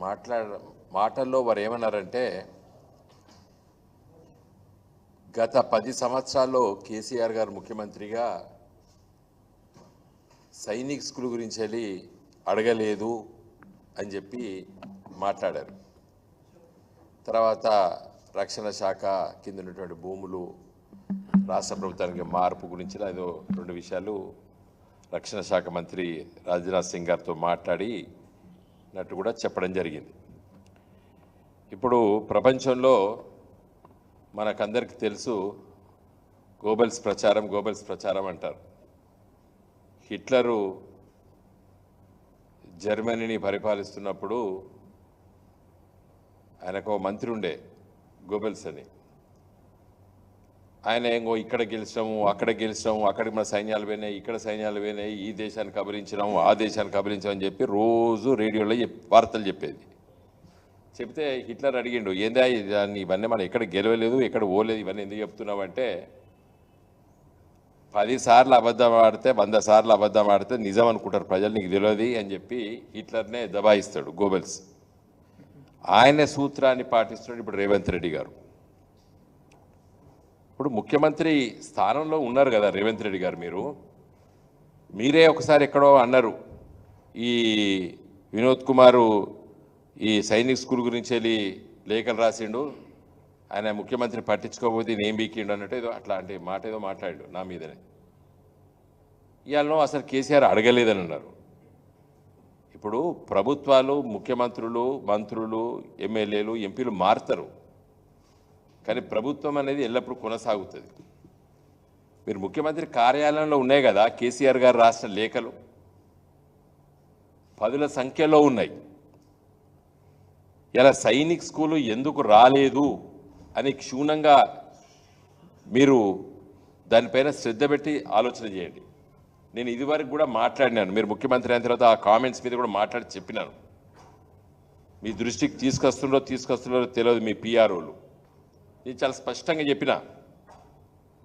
మాటల్లో వారు ఏమన్నారంటే గత 10 సంవత్సరాల్లో కేసీఆర్ గారు ముఖ్యమంత్రిగా సైనిక్ స్కూల్ గురించి వెళ్ళి అడగలేదు అని చెప్పి మాట్లాడారు. తర్వాత రక్షణ శాఖ కింద ఉన్నటువంటి భూములు రాష్ట్ర ప్రభుత్వానికి మార్పు గురించి ఏదో 2 విషయాలు రక్షణ శాఖ మంత్రి రాజ్నాథ్ సింగ్ గారితో మాట్లాడినట్టు కూడా చెప్పడం జరిగింది. ఇప్పుడు ప్రపంచంలో మనకందరికీ తెలుసు గోబెల్స్ ప్రచారం అంటారు. హిట్లరు జర్మనీని పరిపాలిస్తున్నప్పుడు ఆయనకు మంత్రి ఉండే గోబెల్స్ అని. ఆయన ఇంకో ఇక్కడ గెలిచినాము, అక్కడ గెలిచినాము, అక్కడికి మన సైన్యాలు పోయినాయి, ఇక్కడ సైన్యాలు పోయినాయి, ఈ దేశాన్ని కబలించినాము, ఆ దేశాన్ని కబలించామని చెప్పి రోజు రేడియోలో వార్తలు చెప్పేది. చెప్తే హిట్లర్ అడిగిండు, ఏందా దాన్ని ఇవన్నీ మనం ఎక్కడ గెలవలేదు, ఎక్కడ ఓలేదు, ఇవన్నీ ఎందుకు చెప్తున్నామంటే 10 సార్లు అబద్ధం ఆడితే 100 సార్లు అబద్ధం ఆడితే నిజం అనుకుంటారు ప్రజలు, నీకు తెలియదు అని చెప్పి హిట్లర్నే దబాయిస్తాడు గోబెల్స్. ఆయనే సూత్రాన్ని పాటిస్తున్నాడు ఇప్పుడు రేవంత్ రెడ్డి గారు. ఇప్పుడు ముఖ్యమంత్రి స్థానంలో ఉన్నారు కదా రేవంత్ రెడ్డి గారు. మీరే ఒకసారి ఎక్కడో అన్నారు, ఈ వినోద్ కుమారు ఈ సైనిక్ స్కూల్ గురించి వెళ్ళి లేఖలు రాసిండు, ఆయన ముఖ్యమంత్రి పట్టించుకోకపోతే నేను బీకిండు అన్నట్టు ఏదో అట్లాంటి మాట ఏదో మాట్లాడాడు నా మీదనే. ఇవాళ అసలు కేసీఆర్ అడగలేదని అన్నారు. ఇప్పుడు ప్రభుత్వాలు, ముఖ్యమంత్రులు, మంత్రులు, ఎమ్మెల్యేలు, ఎంపీలు మారుతారు, కానీ ప్రభుత్వం అనేది ఎల్లప్పుడూ కొనసాగుతుంది. మీరు ముఖ్యమంత్రి కార్యాలయంలో ఉన్నాయి కదా కేసీఆర్ గారు రాసిన లేఖలు, 10ల సంఖ్యలో ఉన్నాయి. ఇలా సైనిక్ స్కూలు ఎందుకు రాలేదు అని క్షుణ్ణంగా మీరు దానిపైన శ్రద్ధ పెట్టి ఆలోచన చేయండి. నేను ఇదివరకు కూడా మాట్లాడినాను, మీరు ముఖ్యమంత్రి అయిన తర్వాత ఆ కామెంట్స్ మీద కూడా మాట్లాడి చెప్పినాను. మీ దృష్టికి తీసుకొస్తున్నారో తెలియదు మీ పిఆర్ఓలు. నేను చాలా స్పష్టంగా చెప్పిన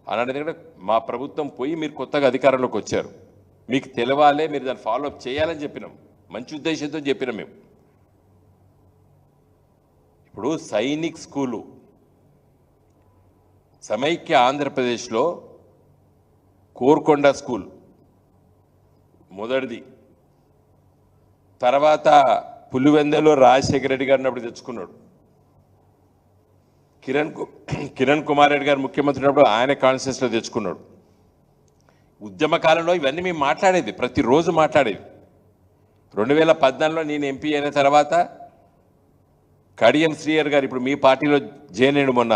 అన్నాడు. ఎందుకంటే మా ప్రభుత్వం పోయి మీరు కొత్తగా అధికారంలోకి వచ్చారు, మీకు తెలవాలే, మీరు దాన్ని ఫాలోఅప్ చేయాలని చెప్పినాం, మంచి ఉద్దేశంతో చెప్పినాం మేము. ఇప్పుడు సైనిక్ స్కూలు సమైక్య ఆంధ్రప్రదేశ్లో కోర్కొండ స్కూల్ మొదటిది, తర్వాత పులివెందలో రాజశేఖర రెడ్డి గారిని అప్పుడు తెచ్చుకున్నాడు. కిరణ్ కుమార్ రెడ్డి గారు ముఖ్యమంత్రి ఉన్నప్పుడు ఆయన కాన్స్టిట్యూన్సీలో తెచ్చుకున్నాడు. ఉద్యమ కాలంలో ఇవన్నీ మేము మాట్లాడేది, ప్రతిరోజు మాట్లాడేది. 2014లో నేను ఎంపీ అయిన తర్వాత కడియం శ్రీయర్ గారు ఇప్పుడు మీ పార్టీలో జాయిన్ అయ్యాడు, మొన్న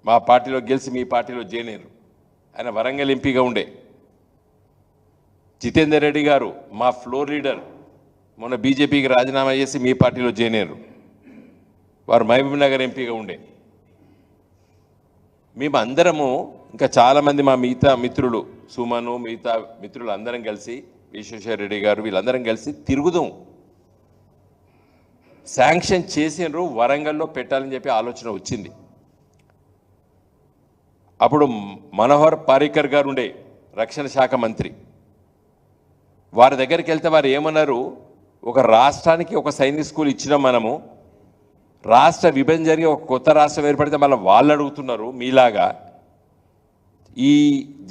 మా పార్టీలో గెలిచి మీ పార్టీలో జాయిన్ అయ్యారు. ఆయన వరంగల్ ఎంపీగా ఉండే. జితేందర్ రెడ్డి గారు మా ఫ్లోర్ లీడర్, మొన్న బీజేపీకి రాజీనామా చేసి మీ పార్టీలో జాయిన్ అయ్యారు. వారు మహబూబ్ నగర్ ఎంపీగా ఉండే. మేము అందరము, ఇంకా చాలామంది మా మిగతా మిత్రులు, సుమను, మిగతా మిత్రులు అందరం కలిసి, విశ్వేశ్వర రెడ్డి గారు, వీళ్ళందరం కలిసి తిరుగుదాం. శాంక్షన్ చేసినారు, వరంగల్లో పెట్టాలని చెప్పి ఆలోచన వచ్చింది. అప్పుడు మనోహర్ పారికర్ గారు ఉండే రక్షణ శాఖ మంత్రి. వారి దగ్గరికి వెళ్తే వారు ఏమన్నారు, ఒక రాష్ట్రానికి ఒక సైనిక్ స్కూల్ ఇచ్చినాం మనము, రాష్ట్ర విభజన జరిగి ఒక కొత్త రాష్ట్రం ఏర్పడితే మళ్ళీ వాళ్ళు అడుగుతున్నారు మీలాగా,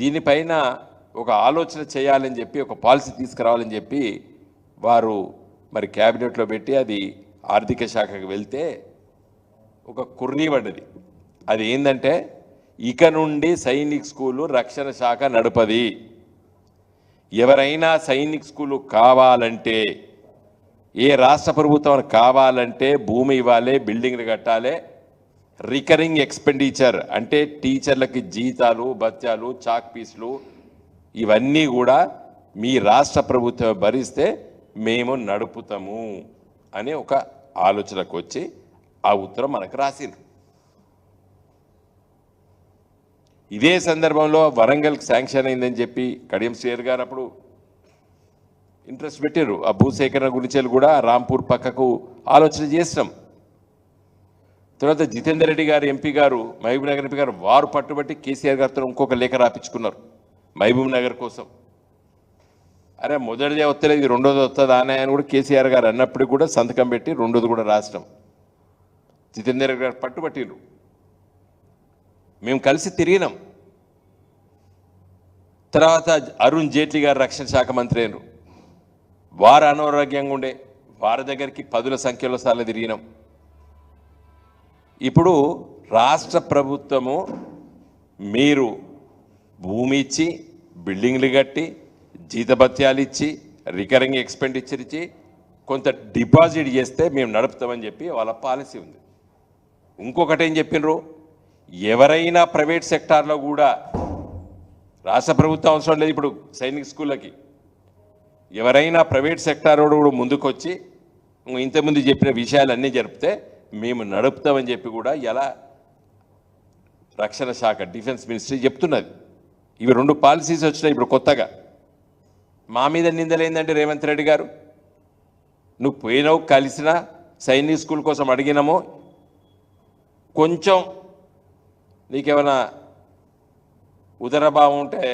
దీనిపైన ఒక ఆలోచన చేయాలని చెప్పి, ఒక పాలసీ తీసుకురావాలని చెప్పి వారు మరి క్యాబినెట్లో పెట్టి అది ఆర్థిక శాఖకు వెళ్తే ఒక కుర్రీ పడ్డది. అది ఏంటంటే, ఇక నుండి సైనిక్ స్కూలు రక్షణ శాఖ నడుపది. ఎవరైనా సైనిక్ స్కూలు కావాలంటే, ఏ రాష్ట్ర ప్రభుత్వం కావాలంటే భూమి ఇవ్వాలి, బిల్డింగ్లు కట్టాలి, రికరింగ్ ఎక్స్పెండిచర్ అంటే టీచర్లకి జీతాలు, భత్యాలు, చాక్ పీసులు ఇవన్నీ కూడా మీ రాష్ట్ర ప్రభుత్వం భరిస్తే మేము నడుపుతాము అనే ఒక ఆలోచనకు వచ్చి ఆ ఉత్తరం మనకు రాసిండ్రు. ఇదే సందర్భంలో వరంగల్కి శాంక్షన్ అయిందని చెప్పి కడియం శ్రీయర్ గారు అప్పుడు ఇంట్రెస్ట్ పెట్టారు. ఆ భూసేకరణ గురించి కూడా రాంపూర్ పక్కకు ఆలోచన చేస్తాం. తర్వాత జితేందర్ రెడ్డి గారు ఎంపీ గారు, మహబూబ్ నగర్ ఎంపీ గారు, వారు పట్టుబట్టి కేసీఆర్ గారితో ఇంకొక లేఖ రాపించుకున్నారు మహబూబ్ నగర్ కోసం. అరే మొదటిదే వస్తలేదు రెండోది వస్తుందా అని కూడా కేసీఆర్ గారు అన్నప్పటికి కూడా సంతకం పెట్టి రెండోది కూడా రాష్ట్రం జితేందర్ గారు పట్టుబట్టిండ్రు. మేము కలిసి తిరిగినాం. తర్వాత అరుణ్ జైట్లీ గారు రక్షణ శాఖ మంత్రి అయినరు. వారు అనారోగ్యంగా ఉండే వారి దగ్గరికి పదుల సంఖ్యలో సార్లు తిరిగినాం. ఇప్పుడు రాష్ట్ర ప్రభుత్వము మీరు భూమి ఇచ్చి బిల్డింగ్లు కట్టి జీతభత్యాలు ఇచ్చి రికరింగ్ ఎక్స్పెండిచర్ ఇచ్చి కొంత డిపాజిట్ చేస్తే మేము నడుపుతామని చెప్పి వాళ్ళ పాలసీ ఉంది. ఇంకొకటి ఏం చెప్పినరు, ఎవరైనా ప్రైవేట్ సెక్టార్లో కూడా రాష్ట్ర ప్రభుత్వం అవసరం లేదు. ఇప్పుడు సైనిక్ స్కూళ్ళకి ఎవరైనా ప్రైవేట్ సెక్టార్ కూడా ముందుకొచ్చి ఇంతకుముందు చెప్పిన విషయాలన్నీ జరిపితే మేము నడుపుతామని చెప్పి కూడా ఎలా రక్షణ శాఖ డిఫెన్స్ మినిస్ట్రీ చెప్తున్నది. ఇవి రెండు పాలసీస్ వచ్చినాయి ఇప్పుడు కొత్తగా. మా మీద నిందలేందంటే రేవంత్ రెడ్డి గారు, నువ్వు పోయినావు కలిసినా సైనిక్ స్కూల్ కోసం అడిగినామో కొంచెం నీకేమైనా ఉదరభావం ఉంటే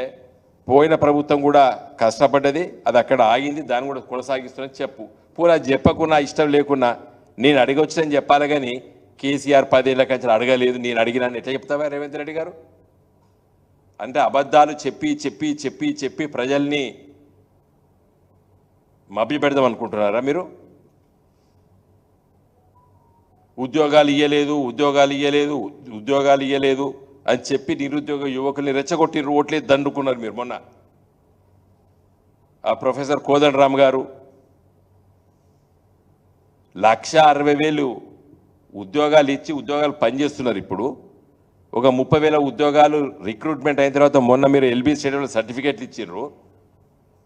పోయిన ప్రభుత్వం కూడా కష్టపడ్డది, అది అక్కడ ఆగింది, దాన్ని కూడా కొనసాగిస్తున్నది చెప్పు. పూరా చెప్పకున్నా ఇష్టం లేకున్నా నేను అడిగొచ్చానని చెప్పాలి కానీ కేసీఆర్ 10 ఏళ్ల కంచెలు అడగలేదు నేను అడిగినాను ఎట్లా చెప్తావా రేవంత్ రెడ్డి గారు? అంటే అబద్ధాలు చెప్పి చెప్పి చెప్పి చెప్పి ప్రజల్ని మభ్య పెడదాం అనుకుంటున్నారా మీరు? ఉద్యోగాలు ఇయ్యలేదు అని చెప్పి నిరుద్యోగ యువకుల్ని రెచ్చగొట్టిర్రు, ఓట్లేదు దండుకున్నారు మీరు. మొన్న ఆ ప్రొఫెసర్ కోదండరామ్ గారు 1,60,000 ఉద్యోగాలు ఇచ్చి ఉద్యోగాలు పనిచేస్తున్నారు. ఇప్పుడు ఒక 30,000 ఉద్యోగాలు రిక్రూట్మెంట్ అయిన తర్వాత మొన్న మీరు ఎల్బీ స్టేడియంలో సర్టిఫికేట్లు ఇచ్చిర్రు.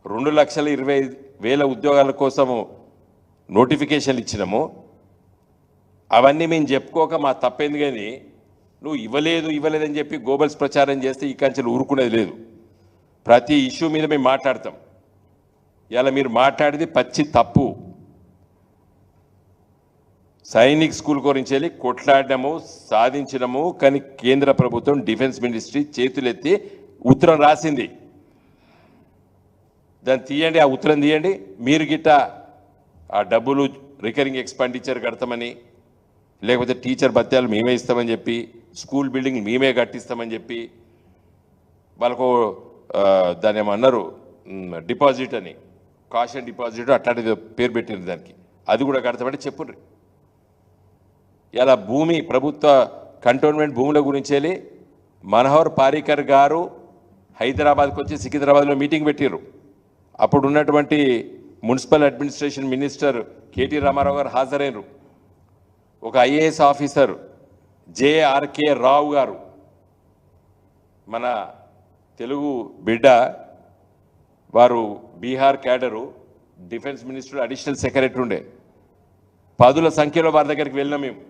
2,20,000 ఉద్యోగాల కోసము నోటిఫికేషన్లు ఇచ్చినాము. అవన్నీ మేము చెప్పుకోక మా తప్పేంది, కానీ నువ్వు ఇవ్వలేదని చెప్పి గోబల్స్ ప్రచారం చేస్తే ఈ కంచెలు ఊరుకునేది లేదు. ప్రతి ఇష్యూ మీద మేము మాట్లాడతాం. ఇలా మీరు మాట్లాడేది పచ్చి తప్పు. సైనిక్ స్కూల్ గురించి వెళ్ళి కొట్లాడినాము, సాధించినాము, కానీ కేంద్ర ప్రభుత్వం డిఫెన్స్ మినిస్ట్రీ చేతులెత్తి ఉత్తరం రాసింది. దాన్ని తీయండి, ఆ ఉత్తరం తీయండి. మీరు గిట్ట ఆ డబ్బులు రికరింగ్ ఎక్స్పెండిచర్ కడతామని, లేకపోతే టీచర్ భత్యాలు మేమే ఇస్తామని చెప్పి, స్కూల్ బిల్డింగ్ మేమే కట్టిస్తామని చెప్పి వాళ్ళకు దాన్ని ఏమన్నారు డిపాజిట్ అని, కాషన్ డిపాజిట్ అట్లాంటిది పేరు పెట్టింది దానికి, అది కూడా కడతామంటే చెప్పుర్రి. ఇలా భూమి ప్రభుత్వ కంటోన్మెంట్ భూముల గురించి వెళ్ళి మనోహర్ పారీకర్ గారు హైదరాబాద్కి వచ్చి సికింద్రాబాద్లో మీటింగ్ పెట్టారు. అప్పుడు ఉన్నటువంటి municipal administration minister KT Rama Rao గారు హాజరైనరు. ఒక ఐఏఎస్ ఆఫీసర్ జేఆర్కే రావు గారు, మన తెలుగు బిడ్డ, వారు Bihar cadre, defence minister additional secretary ఉండే. పదుల సంఖ్యలో వారి దగ్గరికి వెళ్ళినాం మేము.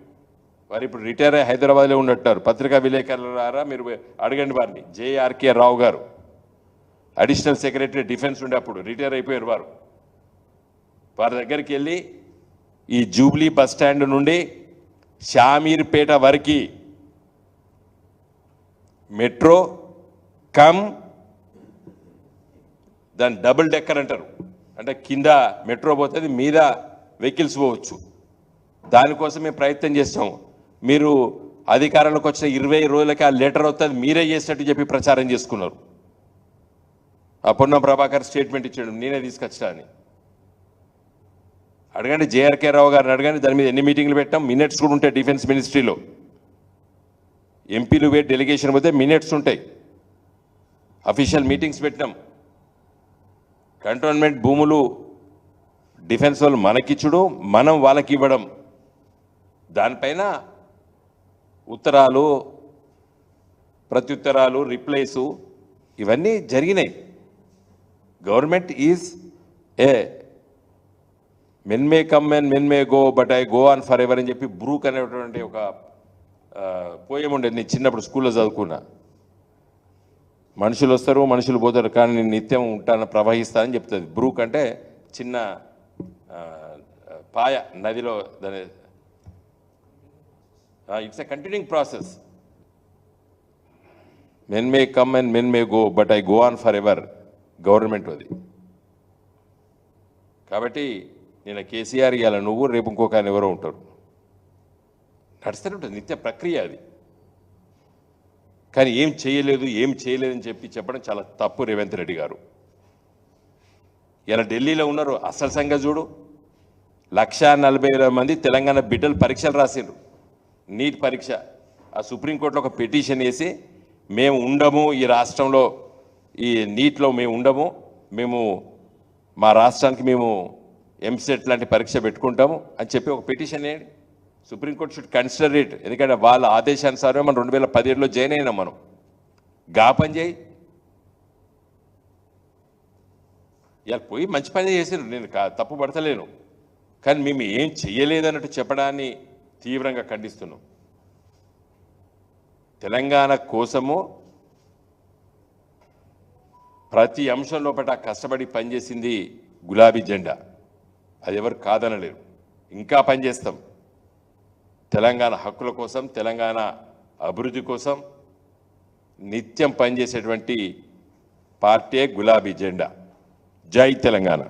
వారు ఇప్పుడు రిటైర్ అయ్యి హైదరాబాద్లో ఉన్నట్టారు. పత్రికా విలేకరులారా మీరు అడగండి వారిని. జేఆర్కే రావు గారు అడిషనల్ సెక్రటరీ డిఫెన్స్ ఉండే, అప్పుడు రిటైర్ అయిపోయారు వారు. వారి దగ్గరికి వెళ్ళి ఈ జూబ్లీ బస్ స్టాండ్ నుండి షామీర్పేట వరకు మెట్రో కమ్ దాని డబుల్ డెక్కర్ అంటారు, అంటే కింద మెట్రో పోతుంది, మీద వెహికల్స్ పోవచ్చు. దానికోసం మేము ప్రయత్నం చేస్తాము. మీరు అధికారంలోకి వచ్చిన 20 రోజులకి ఆ లెటర్ వస్తుంది మీరే చేసినట్టు చెప్పి ప్రచారం చేసుకున్నారు. ఆ పొన్నం ప్రభాకర్ స్టేట్మెంట్ ఇచ్చాడు, నేనే తీసుకొచ్చా అని. అడగండి జేఆర్కే రావు గారిని అడగండి, దాని మీద ఎన్ని మీటింగ్లు పెట్టాం, మినిట్స్ కూడా ఉంటాయి. డిఫెన్స్ మినిస్ట్రీలో ఎంపీలు పోయి డెలిగేషన్ పోతే మినిట్స్ ఉంటాయి. అఫీషియల్ మీటింగ్స్ పెట్టినాం. కంటోన్మెంట్ భూములు డిఫెన్స్ వాళ్ళు మనకిచ్చుడు, మనం వాళ్ళకి ఇవ్వడం, దానిపైన ఉత్తరాలు, ప్రత్యుత్తరాలు, రిప్లైసు ఇవన్నీ జరిగినాయి. Government is a men may come and men may go but I go on for ever అని చెప్పి బ్రూక్ అనేటువంటి ఒక పోయం ఉండేది. నేను చిన్నప్పుడు స్కూల్లో చదువుకున్నా. మనుషులు వస్తారు మనుషులు పోతారు కానీ నేను నిత్యం ఉంటాను ప్రవహిస్తానని చెప్తుంది. బ్రూక్ అంటే చిన్న పాయ నదిలో, దాని it's a continuing process. Men may come and men may go but I go on for ever, government అది. కాబట్టి నేను కేసీఆర్ ఇవాళ నువ్వు రేపు ఇంకొక ఆయన ఎవరో ఉంటారు, నడుస్తూనే ఉంటుంది, నిత్య ప్రక్రియ అది. కానీ ఏం చేయలేదని చెప్పడం చాలా తప్పు రేవంత్ రెడ్డి గారు. ఇలా ఢిల్లీలో ఉన్నారు, అసలు సంగతి చూడు, 140,000 మంది తెలంగాణ బిడ్డలు పరీక్షలు రాసిండ్రు, నీట్ పరీక్ష. ఆ సుప్రీంకోర్టులో ఒక పిటిషన్ వేసి మేము ఉండము, ఈ రాష్ట్రంలో ఈ నీట్లో మేము ఉండము, మేము మా రాష్ట్రానికి మేము ఎంసెట్ లాంటి పరీక్ష పెట్టుకుంటాము అని చెప్పి ఒక పిటిషన్ వేయండి. Supreme court should consider it. ఎందుకంటే వాళ్ళ ఆదేశానుసారమే మనం 2017లో జాయిన్ అయినాం. మనం గా పని చేయి. ఇలా పోయి మంచి పని చేసారు, నేను తప్పు పడతలేను. కానీ మేము ఏం చెయ్యలేదన్నట్టు చెప్పడాన్ని తీవ్రంగా ఖండిస్తున్నాం. తెలంగాణ కోసము ప్రతి అంశం లోపల కష్టపడి పనిచేసింది గులాబీ జెండా, అది ఎవరు కాదనలేరు. ఇంకా పనిచేస్తాం తెలంగాణ హక్కుల కోసం, తెలంగాణ అభివృద్ధి కోసం నిత్యం పనిచేసేటువంటి పార్టీ గులాబీ జెండా. జై తెలంగాణ.